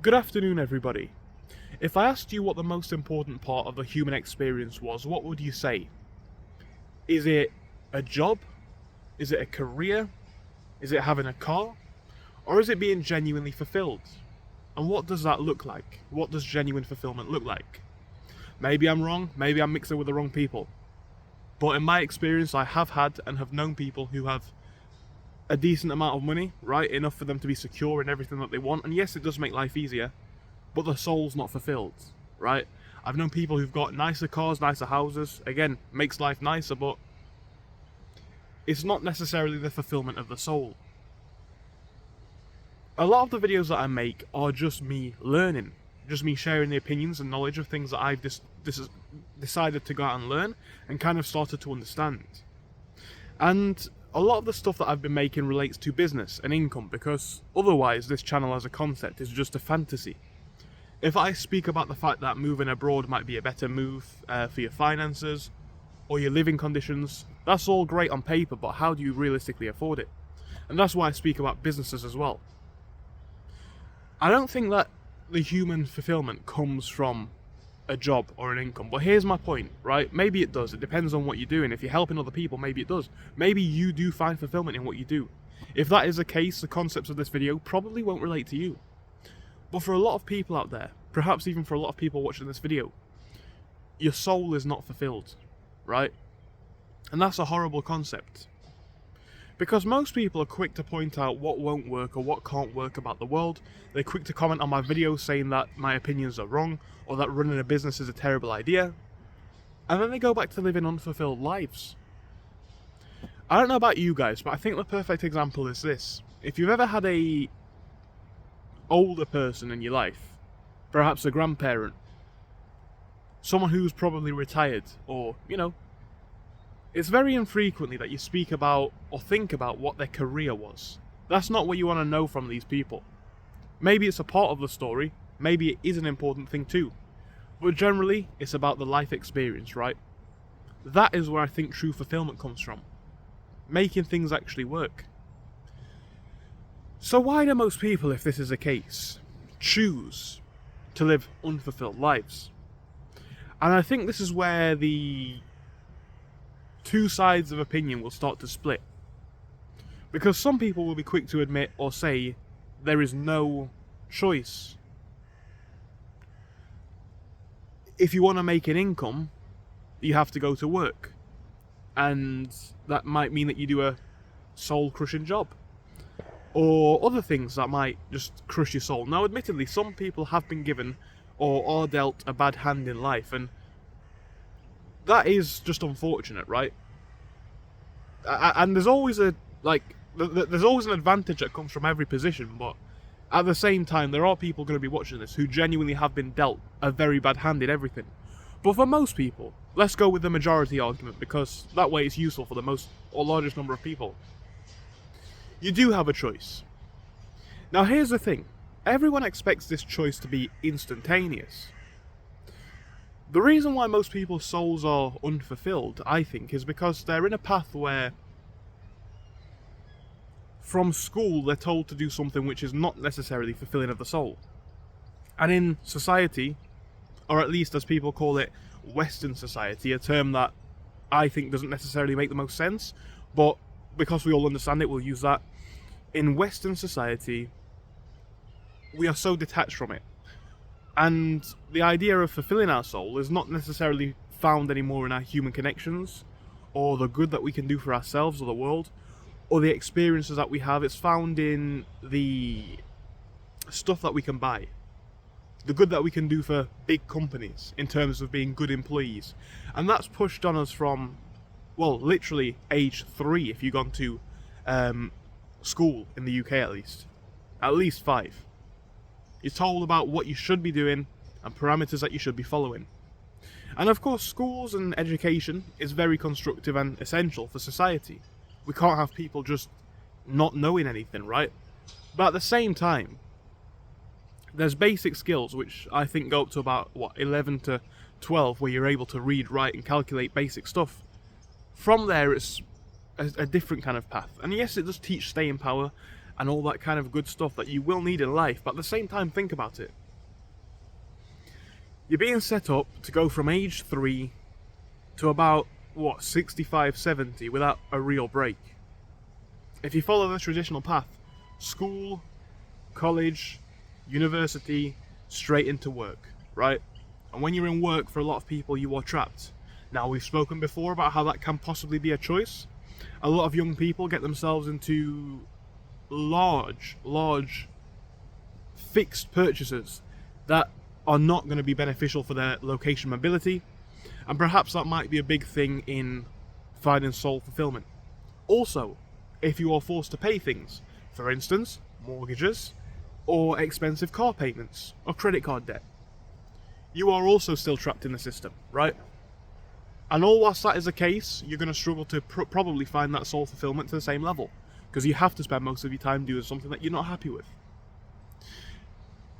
Good afternoon, everybody. If I asked you what the most important part of the human experience was, what would you say? Is it a job? Is it a career? Is it having a car? Or is it being genuinely fulfilled? And what does that look like? What does genuine fulfillment look like? Maybe I'm wrong, maybe I'm mixing with the wrong people. But in my experience, I have had and have known people who have a decent amount of money, right? Enough for them to be secure in everything that they want. And yes, it does make life easier, but the soul's not fulfilled, right? I've known people who've got nicer cars, nicer houses. Again, makes life nicer, but it's not necessarily the fulfillment of the soul. A lot of the videos that I make are just me learning, just me sharing the opinions and knowledge of things that I've decided to go out and learn and kind of started to understand. And a lot of the stuff that I've been making relates to business and income, because otherwise this channel as a concept is just a fantasy. If I speak about the fact that moving abroad might be a better move for your finances or your living conditions, that's all great on paper, but how do you realistically afford it? And that's why I speak about businesses as well. I don't think that the human fulfillment comes from a job or an income, but here's my point, right? Maybe it does. It depends on what you're doing. If you're helping other people, maybe it does. Maybe you do find fulfillment in what you do. If that is the case, the concepts of this video probably won't relate to you. But for a lot of people out there, perhaps even for a lot of people watching this video, your soul is not fulfilled, right? And that's a horrible concept. Because most people are quick to point out what won't work or what can't work about the world. They're quick to comment on my videos saying that my opinions are wrong or that running a business is a terrible idea. And then they go back to living unfulfilled lives. I don't know about you guys, but I think the perfect example is this. If you've ever had a older person in your life, perhaps a grandparent, someone who's probably retired, or, it's very infrequently that you speak about or think about what their career was. That's not what you want to know from these people. Maybe it's a part of the story, maybe it is an important thing too, but generally it's about the life experience, right? That is where I think true fulfillment comes from. Making things actually work. So why do most people, if this is the case, choose to live unfulfilled lives? And I think this is where the two sides of opinion will start to split. Because some people will be quick to admit or say there is no choice. If you want to make an income, you have to go to work. And that might mean that you do a soul-crushing job. Or other things that might just crush your soul. Now, admittedly, some people have been given or are dealt a bad hand in life, and that is just unfortunate, right? And there's always there's always an advantage that comes from every position, but at the same time, there are people going to be watching this who genuinely have been dealt a very bad hand in everything. But for most people, let's go with the majority argument, because that way it's useful for the most or largest number of people. You do have a choice. Now here's the thing. Everyone expects this choice to be instantaneous. The reason why most people's souls are unfulfilled, I think, is because they're in a path where from school they're told to do something which is not necessarily fulfilling of the soul. And in society, or at least as people call it, Western society, a term that I think doesn't necessarily make the most sense, but because we all understand it, we'll use that. In Western society, we are so detached from it. And the idea of fulfilling our soul is not necessarily found anymore in our human connections, or the good that we can do for ourselves or the world, or the experiences that we have. It's found in the stuff that we can buy. The good that we can do for big companies in terms of being good employees. And that's pushed on us from, well, literally age 3 if you've gone to school in the UK at least 5. You're told about what you should be doing and parameters that you should be following. And of course, schools and education is very constructive and essential for society. We can't have people just not knowing anything, right? But at the same time, there's basic skills which I think go up to about, 11 to 12, where you're able to read, write and calculate basic stuff. From there, it's a different kind of path. And yes, it does teach staying power and all that kind of good stuff that you will need in life. But at the same time, think about it. You're being set up to go from age 3 to about, 65, 70 without a real break. If you follow the traditional path, school, college, university, straight into work, right? And when you're in work, for a lot of people, you are trapped. Now, we've spoken before about how that can possibly be a choice. A lot of young people get themselves into large fixed purchases that are not going to be beneficial for their location mobility, and perhaps that might be a big thing in finding soul fulfillment. Also, if you are forced to pay things, for instance, mortgages, or expensive car payments, or credit card debt, you are also still trapped in the system, right? And all whilst that is the case, you're going to struggle to probably find that soul fulfillment to the same level, because you have to spend most of your time doing something that you're not happy with.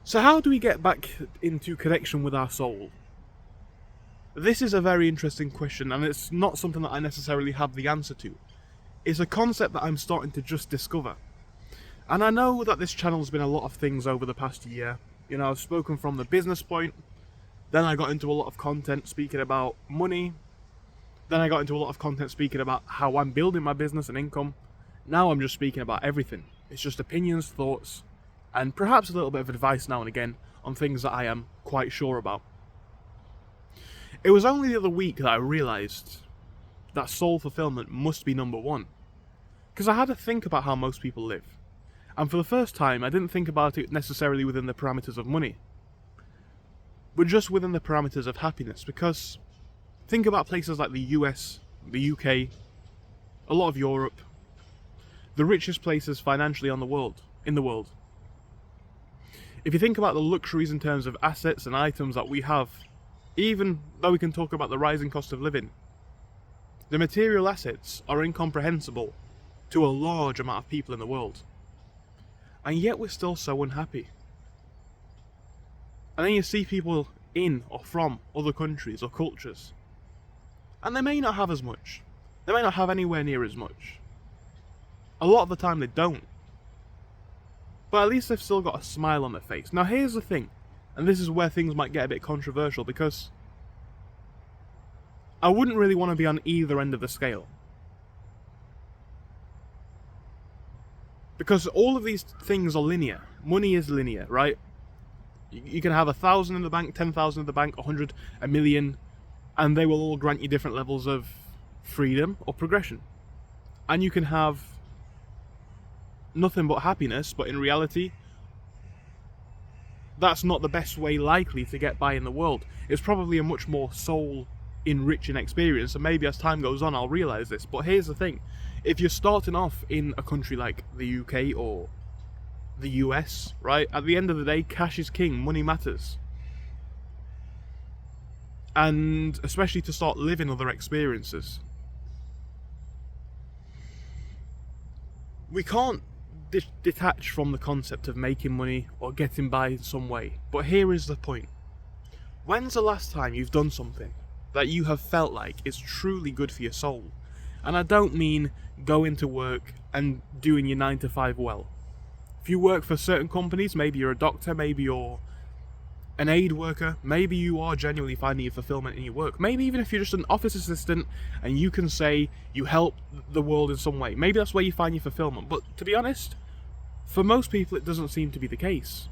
So how do we get back into connection with our soul? This is a very interesting question, and it's not something that I necessarily have the answer to. It's a concept that I'm starting to just discover. And I know that this channel's been a lot of things over the past year. You know, I've spoken from the business point, then I got into a lot of content speaking about money, then I got into a lot of content speaking about how I'm building my business and income. Now I'm just speaking about everything. It's just opinions, thoughts, and perhaps a little bit of advice now and again on things that I am quite sure about. It was only the other week that I realised that soul fulfillment must be number one. Because I had to think about how most people live. And for the first time, I didn't think about it necessarily within the parameters of money, but just within the parameters of happiness. Because think about places like the US, the UK, a lot of Europe, the richest places financially in the world. If you think about the luxuries in terms of assets and items that we have, even though we can talk about the rising cost of living, the material assets are incomprehensible to a large amount of people in the world. And yet we're still so unhappy. And then you see people in or from other countries or cultures, and they may not have as much. They may not have anywhere near as much. A lot of the time they don't. But at least they've still got a smile on their face. Now here's the thing, and this is where things might get a bit controversial, because I wouldn't really want to be on either end of the scale. Because all of these things are linear. Money is linear, right? You can have 1,000 in the bank, 10,000 in the bank, 100, a million, and they will all grant you different levels of freedom or progression. And you can have nothing but happiness, but in reality, that's not the best way likely to get by in the world. It's probably a much more soul enriching experience, and maybe as time goes on I'll realise this. But here's the thing, if you're starting off in a country like the UK or the US, right, at the end of the day, cash is king, money matters. And especially to start living other experiences. We can't detach from the concept of making money or getting by in some way. But here is the point. When's the last time you've done something that you have felt like is truly good for your soul? And I don't mean going to work and doing your 9 to 5 well. If you work for certain companies, maybe you're a doctor, maybe you're an aid worker, maybe you are genuinely finding your fulfillment in your work. Maybe even if you're just an office assistant and you can say you help the world in some way, maybe that's where you find your fulfillment. But to be honest, for most people it doesn't seem to be the case.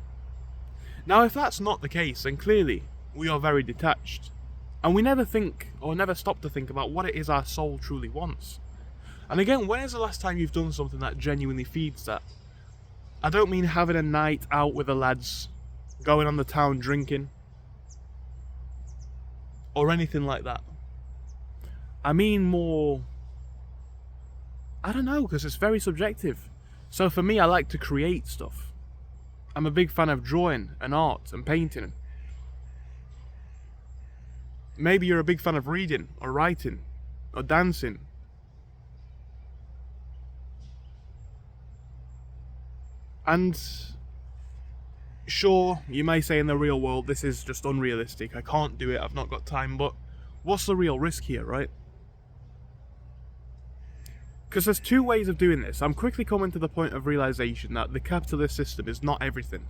Now if that's not the case, then clearly we are very detached. And we never think, or never stop to think about what it is our soul truly wants. And again, when is the last time you've done something that genuinely feeds that? I don't mean having a night out with the lads, going on the town drinking, or anything like that. I mean more, I don't know, because it's very subjective. So for me, I like to create stuff. I'm a big fan of drawing and art and painting. Maybe you're a big fan of reading or writing or dancing. And sure, you may say in the real world, this is just unrealistic, I can't do it, I've not got time, but what's the real risk here, right? Because there's two ways of doing this. I'm quickly coming to the point of realization that the capitalist system is not everything.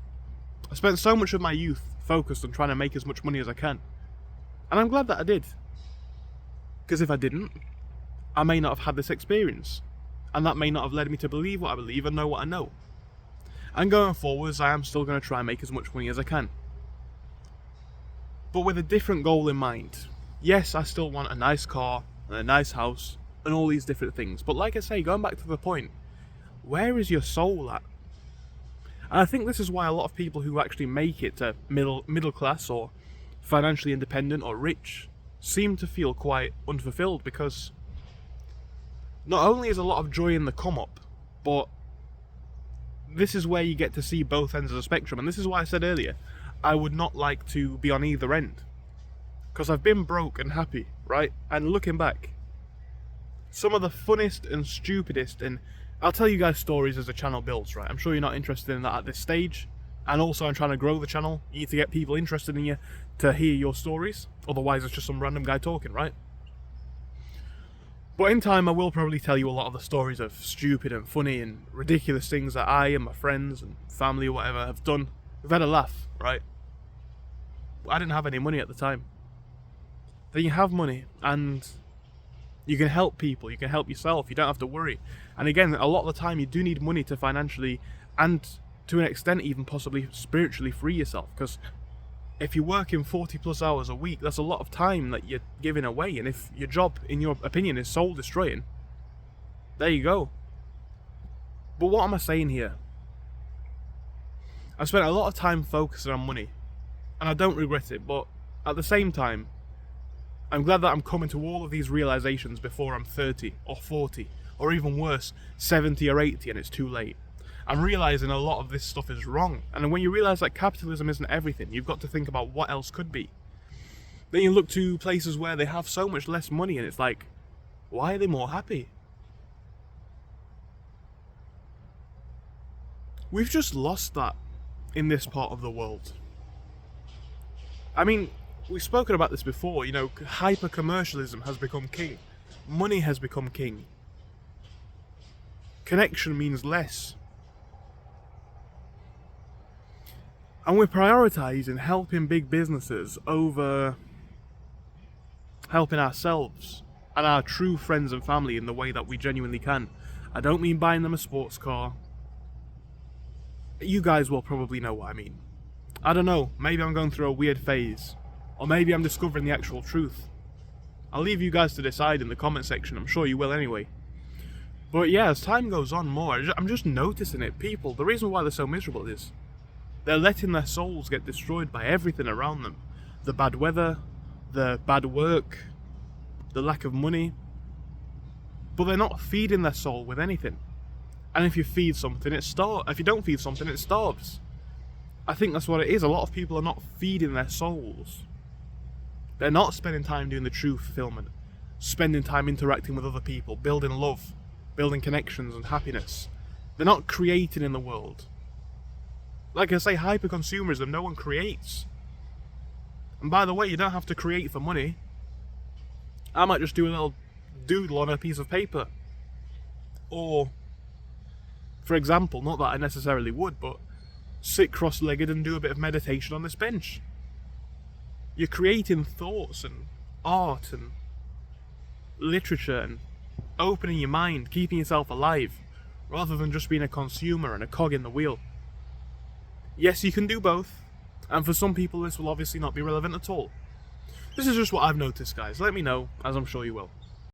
I spent so much of my youth focused on trying to make as much money as I can. And I'm glad that I did. Because if I didn't, I may not have had this experience. And that may not have led me to believe what I believe and know what I know. And going forwards, I am still going to try and make as much money as I can. But with a different goal in mind. Yes, I still want a nice car and a nice house and all these different things. But like I say, going back to the point, where is your soul at? And I think this is why a lot of people who actually make it to middle class or financially independent or rich seem to feel quite unfulfilled, because not only is a lot of joy in the come up, but this is where you get to see both ends of the spectrum. And this is why I said earlier, I would not like to be on either end. Because I've been broke and happy, right? And looking back, some of the funnest and stupidest, and I'll tell you guys stories as the channel builds, right? I'm sure you're not interested in that at this stage. And also I'm trying to grow the channel. You need to get people interested in you to hear your stories. Otherwise it's just some random guy talking, right? But in time I will probably tell you a lot of the stories of stupid and funny and ridiculous things that I and my friends and family or whatever have done. We've had a laugh, right? I didn't have any money at the time. Then you have money and you can help people, you can help yourself, you don't have to worry. And again, a lot of the time you do need money to financially and to an extent even possibly spiritually free yourself, because if you're working 40 plus hours a week, that's a lot of time that you're giving away. And if your job, in your opinion, is soul destroying, there you go. But what am I saying here? I've spent a lot of time focusing on money, and I don't regret it, but at the same time, I'm glad that I'm coming to all of these realizations before I'm 30 or 40, or even worse, 70 or 80 and it's too late. I'm realizing a lot of this stuff is wrong. And when you realize that capitalism isn't everything, you've got to think about what else could be. Then you look to places where they have so much less money and it's like, why are they more happy? We've just lost that in this part of the world. I mean, we've spoken about this before, you know, hyper-commercialism has become king. Money has become king. Connection means less. And we're prioritising helping big businesses over helping ourselves and our true friends and family in the way that we genuinely can. I don't mean buying them a sports car. You guys will probably know what I mean. I don't know, maybe I'm going through a weird phase. Or maybe I'm discovering the actual truth. I'll leave you guys to decide in the comment section, I'm sure you will anyway. But yeah, as time goes on more, I'm just noticing it. People, the reason why they're so miserable is they're letting their souls get destroyed by everything around them. The bad weather, the bad work, the lack of money. But they're not feeding their soul with anything. And if you feed something, it starves. If you don't feed something, it starves. I think that's what it is. A lot of people are not feeding their souls. They're not spending time doing the true fulfillment. Spending time interacting with other people, building love, building connections and happiness. They're not creating in the world. Like I say, hyper-consumerism, no one creates. And by the way, you don't have to create for money. I might just do a little doodle on a piece of paper. Or, for example, not that I necessarily would, but sit cross-legged and do a bit of meditation on this bench. You're creating thoughts and art and literature and opening your mind, keeping yourself alive, rather than just being a consumer and a cog in the wheel. Yes, you can do both, and for some people this will obviously not be relevant at all. This is just what I've noticed, guys. Let me know, as I'm sure you will.